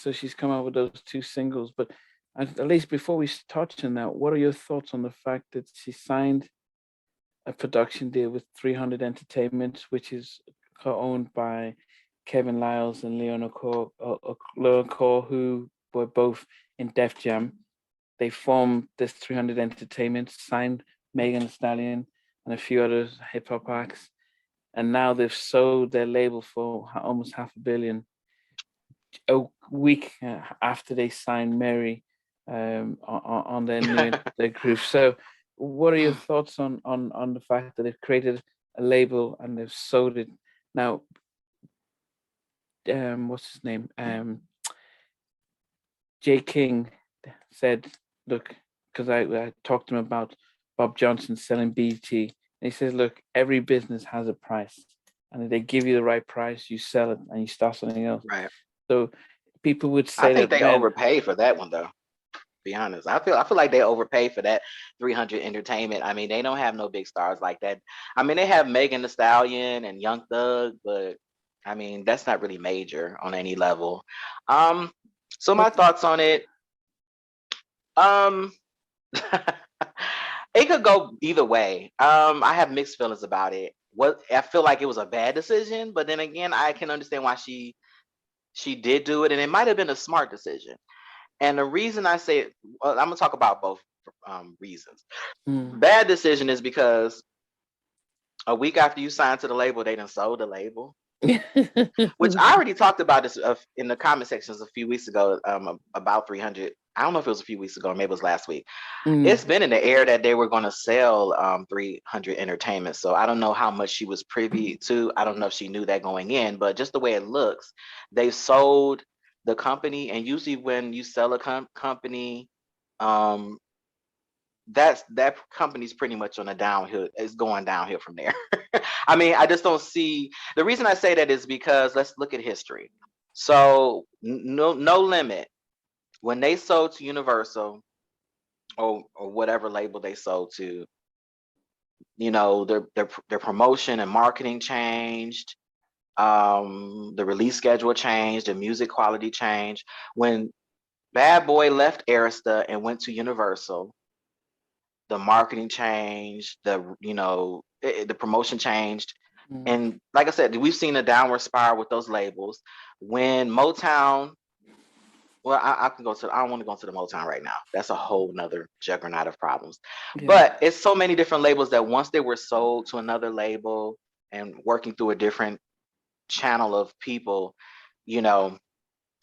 so she's come out with those two singles. But at least before we touch on that, what are your thoughts on the fact that she signed a production deal with 300 Entertainment, which is co-owned by Kevin Lyles and Leon Okoye, who were both in Def Jam. They formed this 300 Entertainment, signed Megan Thee Stallion and a few other hip hop acts, and now they've sold their label for almost $500 million a week after they signed Mary on their new their group. So, what are your thoughts on the fact that they've created a label and they've sold it now? What's his name? Jay King said, "Look, because I talked to him about Bob Johnson selling BT, and he says, look, every business has a price, and if they give you the right price, you sell it and you start something else." Right. So people would say I think that they overpaid for that one, though. Be honest, I feel like they overpaid for that 300 Entertainment. I mean, they don't have no big stars like that. I mean, they have Megan Thee Stallion and Young Thug, but I mean, that's not really major on any level. So my thoughts on it, um, it could go either way. I have mixed feelings about it. What I feel like it was a bad decision, but then again, I can understand why she did do it, and it might have been a smart decision. And the reason I say it, well, I'm gonna talk about both reasons. Bad decision is because a week after you signed to the label, they done sold the label. Which I already talked about this in the comment sections a few weeks ago about 300. I don't know if it was a few weeks ago or maybe it was last week. It's been in the air that they were going to sell 300 Entertainment. So I don't know how much she was privy to. I don't know if she knew that going in, but just the way it looks, they sold the company. And usually when you sell a company, that company's pretty much on a downhill. It's going downhill from there. I mean, I just don't see. The reason I say that is because let's look at history. So no limit, when they sold to Universal or whatever label they sold to, you know, their promotion and marketing changed. The release schedule changed, the music quality changed. When Bad Boy left Arista and went to Universal, the marketing changed, the promotion changed. And like I said, we've seen a downward spiral with those labels. When Motown, well, I can go to, I don't want to go into the Motown right now. That's a whole nother juggernaut of problems. Yeah. But it's so many different labels that once they were sold to another label and working through a different channel of people, you know,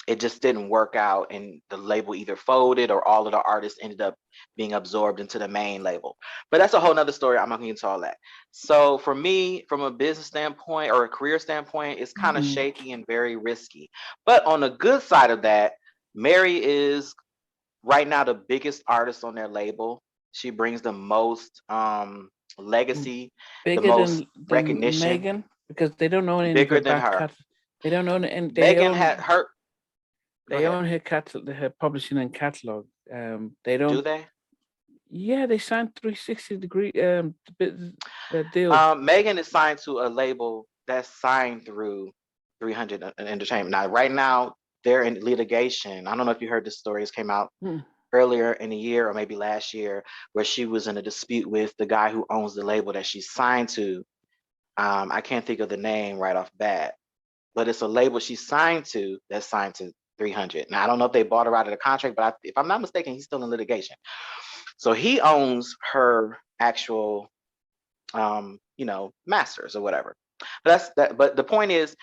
it just didn't work out, and the label either folded or all of the artists ended up being absorbed into the main label. But that's a whole nother story. I'm not going to get into all that. So for me, from a business standpoint or a career standpoint, it's kind of shaky and very risky. But on the good side of that, Mary is right now the biggest artist on their label. She brings the most legacy, bigger the most than recognition. Megan, because they don't own any bigger than her. They don't own it, and Megan had her. They own her publishing and catalog. They don't. Do they? Yeah, they signed 360 deals. Megan is signed to a label that's signed through 300 Entertainment. Now, right now, they're in litigation. I don't know if you heard this story. It came out earlier in the year or maybe last year, where she was in a dispute with the guy who owns the label that she's signed to. I can't think of the name right off bat, but it's a label she's signed to that's signed to 300. Now, I don't know if they bought her out of the contract, but if I'm not mistaken, he's still in litigation. So he owns her actual, masters or whatever. But that's that. But the point is,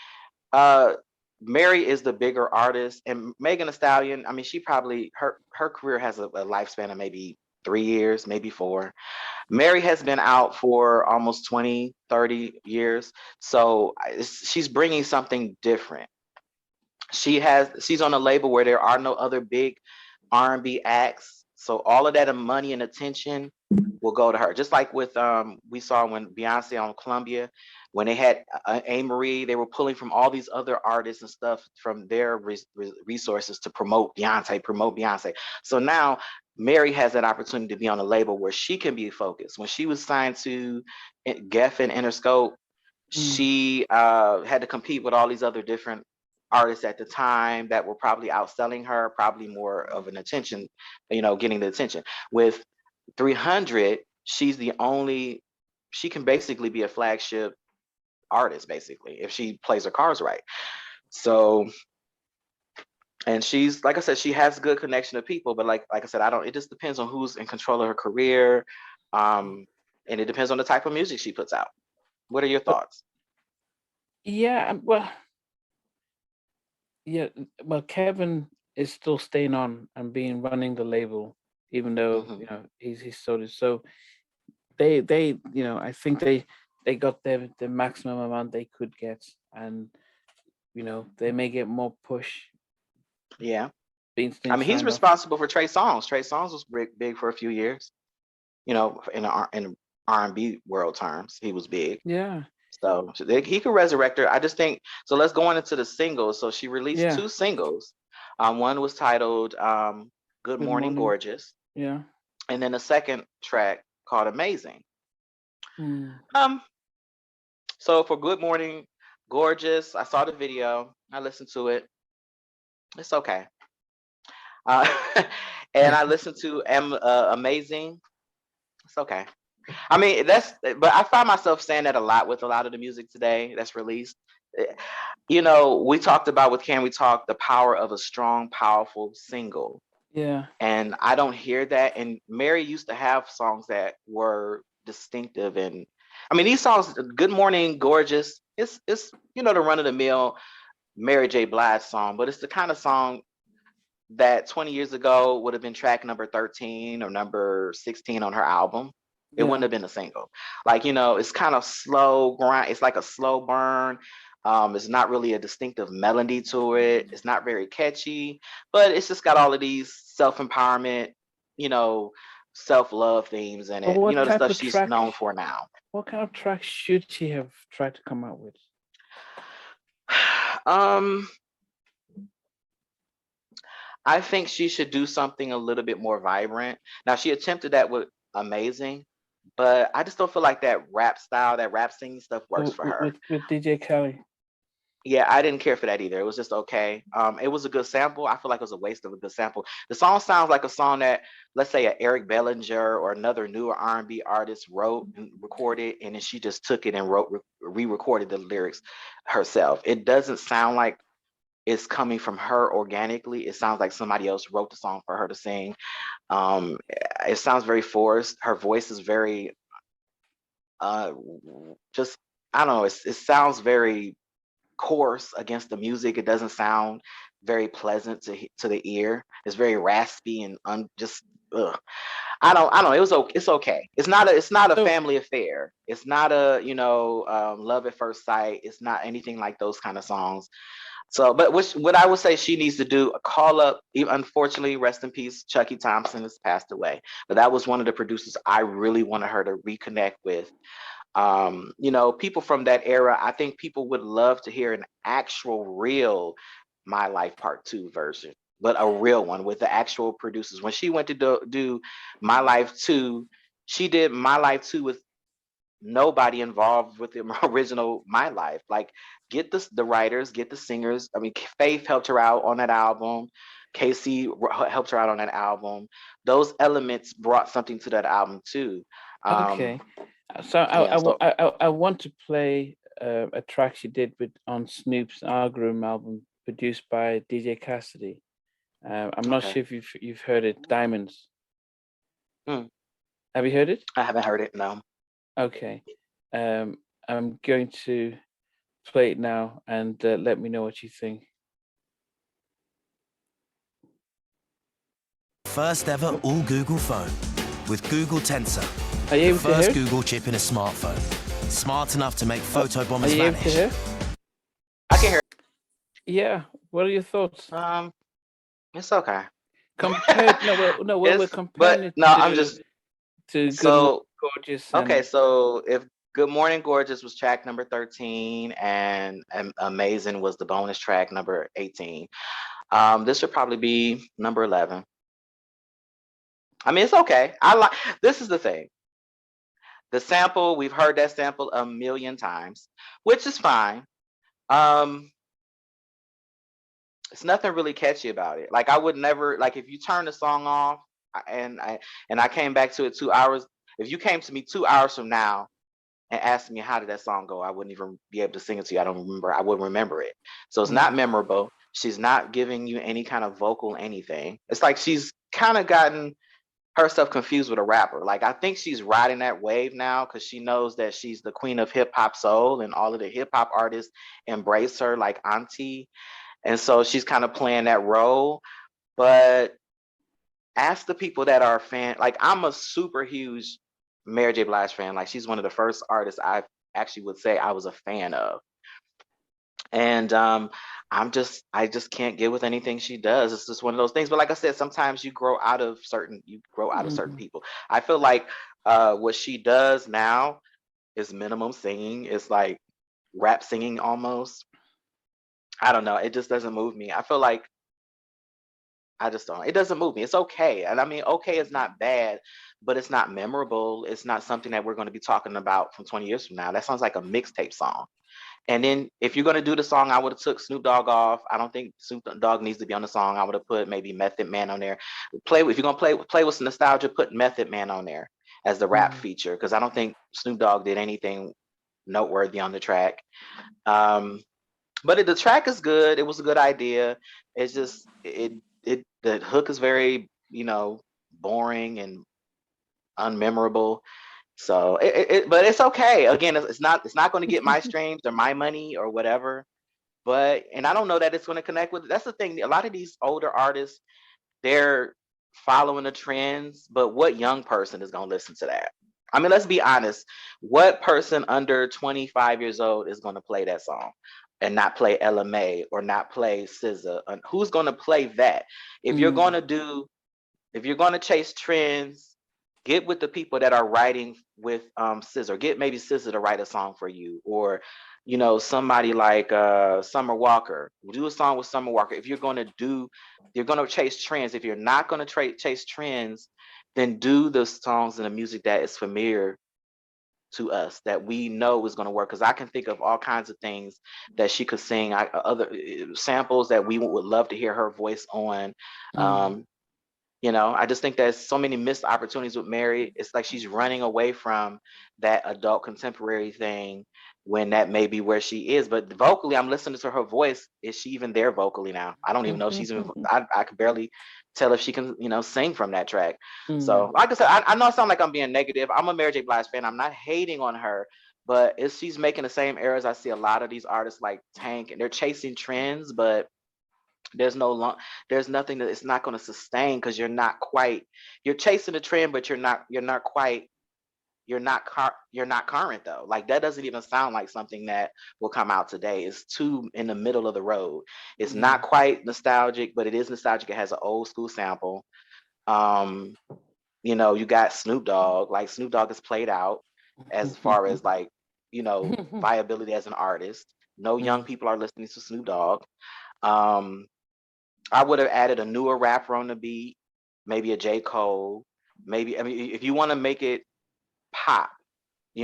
Mary is the bigger artist, and Megan Thee Stallion, I mean, she probably, her career has a lifespan of maybe 3 years, maybe 4. Mary has been out for almost 20, 30 years. So she's bringing something different. She's on a label where there are no other big R&B acts. So all of that money and attention will go to her. Just like with we saw when Beyonce on Columbia, when they had A-Marie, they were pulling from all these other artists and stuff from their resources to promote Beyonce. So now Mary has that opportunity to be on a label where she can be focused. When she was signed to Geffen Interscope, she had to compete with all these other different artists at the time that were probably outselling her, probably more of an attention, getting the attention. With 300, she's the only, she can basically be a flagship artist, basically, if she plays her cards right. So, and she's, like I said, she has good connection to people, but like I said, it just depends on who's in control of her career. And it depends on the type of music she puts out. What are your thoughts? Yeah, well, Kevin is still staying on and running the label, even though he's sold it. So they I think they got the maximum amount they could get, and they may get more push. Yeah, being I mean, he's signed off. responsible for Trey Songz. Trey Songz was big for a few years. In R&B world terms, he was big. Yeah. So he could resurrect her. I just think so. Let's go on into the singles. So she released 2 singles. One was titled "Good Morning, Gorgeous." Yeah. And then a second track called "Amazing." So for "Good Morning, Gorgeous," I saw the video. I listened to it. It's okay. And I listened to "Amazing." It's okay. I mean, but I find myself saying that a lot with a lot of the music today that's released. We talked about with Can We Talk the power of a strong, powerful single. Yeah. And I don't hear that. And Mary used to have songs that were distinctive. And I mean, these songs, "Good Morning, Gorgeous," it's the run of the mill Mary J. Blige song, but it's the kind of song that 20 years ago would have been track number 13 or number 16 on her album. It wouldn't have been a single. Like, it's kind of slow grind. It's like a slow burn. It's not really a distinctive melody to it. It's not very catchy, but it's just got all of these self-empowerment, self-love themes in it. The stuff she's known for now. What kind of track should she have tried to come out with? I think she should do something a little bit more vibrant. Now, she attempted that with "Amazing," but I just don't feel like that rap style, that rap singing stuff works for her. With DJ Khaled. Yeah, I didn't care for that either. It was just okay. It was a good sample. I feel like it was a waste of a good sample. The song sounds like a song that, let's say, a Eric Bellinger or another newer R&B artist wrote and recorded, and then she just took it and re-recorded the lyrics herself. It doesn't sound like it's coming from her organically. It sounds like somebody else wrote the song for her to sing. It sounds very forced. Her voice is very, just, I don't know. It sounds very coarse against the music. It doesn't sound very pleasant to the ear. It's very raspy and just. Ugh. I don't know. It's okay. It's not a family affair. It's not a love at first sight. It's not anything like those kind of songs. So, but what I would say she needs to do, call up, unfortunately, rest in peace, Chucky Thompson has passed away. But that was one of the producers I really wanted her to reconnect with. People from that era, I think people would love to hear an actual real My Life Part 2 version, but a real one with the actual producers. When she went to do My Life 2, she did My Life 2 with nobody involved with the original My Life. Like, get the writers, get the singers. I mean, Faith helped her out on that album. Casey helped her out on that album. Those elements brought something to that album too. Okay, so I want to play a track she did on Snoop's Algorithm album, produced by DJ Cassidy. I'm not sure if you've heard it, Diamonds. Have you heard it? I haven't heard it, no. Okay. I'm going to play it now, and let me know what you think. First ever all Google phone with Google Tensor. Are you able the first to hear? Google chip in a smartphone. Smart enough to make photo bombers Are you vanish. Able to hear? I can hear. Yeah. What are your thoughts? It's okay. Compared, we're comparing it. No, I'm just to so Gorgeous. Okay, so if "Good Morning, Gorgeous" was track number 13, and "Amazing" was the bonus track number 18, this should probably be number 11. I mean, it's okay. This is the thing. The sample, we've heard that sample a million times, which is fine. it's nothing really catchy about it. Like I would never, like if you turn the song off and I came back to it 2 hours, if you came to me 2 hours from now and asked me how did that song go, I wouldn't even be able to sing it to you. I wouldn't remember it. So it's not memorable. She's not giving you any kind of vocal anything. It's like she's kind of gotten herself confused with a rapper. Like I think she's riding that wave now because she knows that she's the queen of hip hop soul and all of the hip hop artists embrace her like auntie. And so she's kind of playing that role. But ask the people that are fan, like I'm a super huge Mary J. Blige fan. Like she's one of the first artists I actually would say I was a fan of. And I just can't get with anything she does. It's just one of those things. But like I said, sometimes you grow out of certain people. I feel like what she does now is minimum singing. It's like rap singing almost. I don't know. It just doesn't move me. I feel like I just don't. It doesn't move me. It's okay. And I mean, okay is not bad, but it's not memorable. It's not something that we're going to be talking about from 20 years from now. That sounds like a mixtape song. And then if you're gonna do the song, I would have took Snoop Dogg off. I don't think Snoop Dogg needs to be on the song. I would have put maybe Method Man on there. If you're gonna play with some nostalgia, put Method Man on there as the rap feature because I don't think Snoop Dogg did anything noteworthy on the track. But the track is good. It was a good idea. It's just the hook is very boring and unmemorable. So but it's okay. Again, it's not going to get my streams or my money or whatever. But and I don't know that it's going to connect with. That's the thing. A lot of these older artists, they're following the trends. But what young person is going to listen to that? I mean, let's be honest. What person under 25 years old is going to play that song and not play LMA or not play SZA? Who's going to play that? If you're going to chase trends, get with the people that are writing with SZA. Get maybe SZA to write a song for you, or somebody like Summer Walker. Do a song with Summer Walker. If you're going to chase trends. If you're not going to chase trends, then do the songs and the music that is familiar to us that we know is going to work. Because I can think of all kinds of things that she could sing. Other samples that we would love to hear her voice on. I just think there's so many missed opportunities with Mary. It's like she's running away from that adult contemporary thing when that may be where she is. But vocally, I'm listening to her voice. Is she even there vocally now? I don't even know if she's even, I could barely tell if she can, sing from that track. So like I said, I know I sound like I'm being negative. I'm a Mary J. Blige fan. I'm not hating on her, but she's making the same errors. I see a lot of these artists like Tank and they're chasing trends, but there's nothing that it's not going to sustain because you're chasing the trend, but you're not current though. Like that doesn't even sound like something that will come out today. It's too in the middle of the road. It's not quite nostalgic, but it is nostalgic. It has an old school sample. You got Snoop Dogg. Like Snoop Dogg is played out as far as like viability as an artist. No young people are listening to Snoop Dogg. I would have added a newer rapper on the beat, maybe a J. Cole, maybe. I mean, if you want to make it pop, I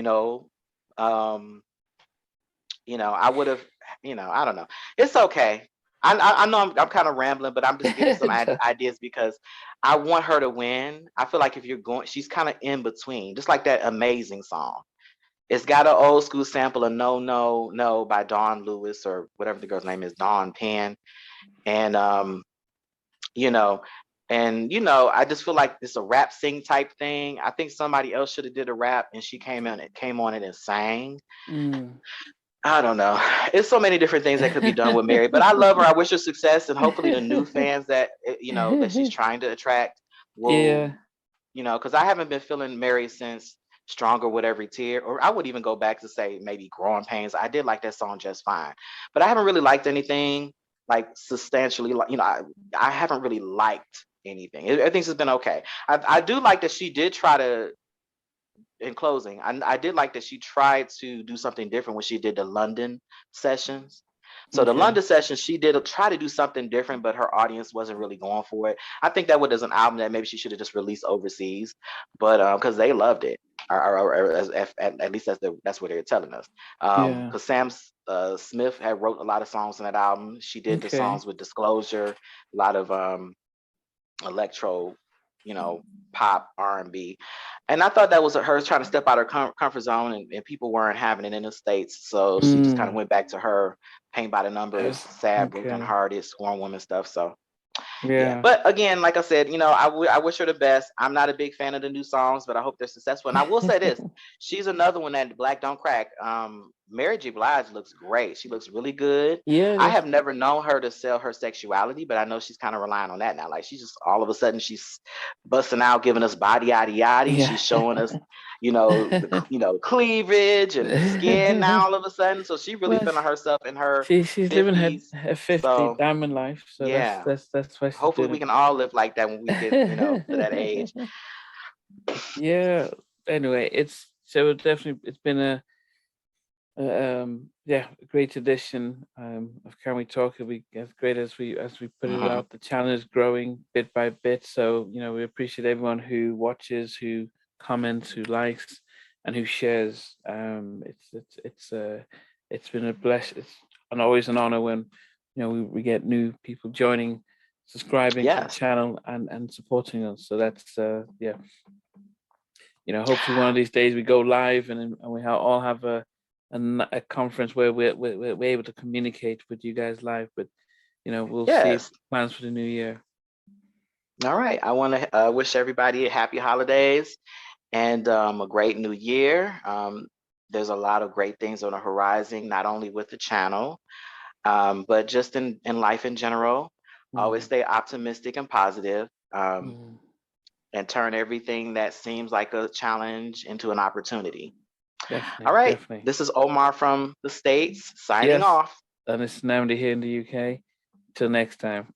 would have, I don't know. It's okay. I know I'm kind of rambling, but I'm just giving some ideas because I want her to win. I feel like if you're going, she's kind of in between, just like that Amazing song. It's got an old school sample of No, No, No by Dawn Lewis or whatever the girl's name is, Dawn Penn. And I just feel like it's a rap sing type thing. I think somebody else should have did a rap and she came on it and sang. I don't know. It's so many different things that could be done with Mary, but I love her. I wish her success, and hopefully the new fans that that she's trying to attract will, because I haven't been feeling Mary since Stronger with Every Tear, or I would even go back to say maybe Growing Pains. I did like that song just fine, but I haven't really liked anything like substantially. Like I haven't really liked anything. Everything's just been okay. I do like that she did try to. In closing, I did like that she tried to do something different when she did the London sessions. So the London sessions, she did try to do something different, but her audience wasn't really going for it. I think that was an album that maybe she should have just released overseas, but because they loved it. or at least that's what they're telling us. Yeah. Because Sam Smith had wrote a lot of songs on that album. She did the songs with Disclosure, a lot of electro, pop, R&B. And I thought that was her trying to step out of her comfort zone, and people weren't having it in the States. So she just kind of went back to her paint by the numbers, sad, broken hearted, sworn woman stuff. So yeah. But again, like I said, I wish her the best. I'm not a big fan of the new songs, but I hope they're successful. And I will say this, she's another one that Black Don't Crack. Mary J. Blige looks great. She looks really good. Yeah. I have never known her to sell her sexuality, but I know she's kind of relying on that now. Like she's just all of a sudden she's busting out, giving us body yaddy yaddy. Yeah. She's showing us, cleavage and skin now all of a sudden. So she really feeling herself in her. She's 50s, living her 50 diamond life. So yeah, that's why. Hopefully we can all live like that when we get to that age. Yeah. Anyway, it's been a great edition of Can We Talk. It'll be as great as we put it out. The channel is growing bit by bit, so we appreciate everyone who watches, who comments, who likes, and who shares. It's been a blessing. It's always an honor when we get new people joining, subscribing to the channel and supporting us. So that's hopefully one of these days we go live and we all have a conference where we're able to communicate with you guys live. But we'll see plans for the new year. All right, I want to wish everybody a happy holidays and a great new year. There's a lot of great things on the horizon, not only with the channel, but just in life in general. Always stay optimistic and positive, and turn everything that seems like a challenge into an opportunity. Definitely, all right, definitely. This is Omar from the States signing off. And it's Nnamdi here in the UK. Till next time.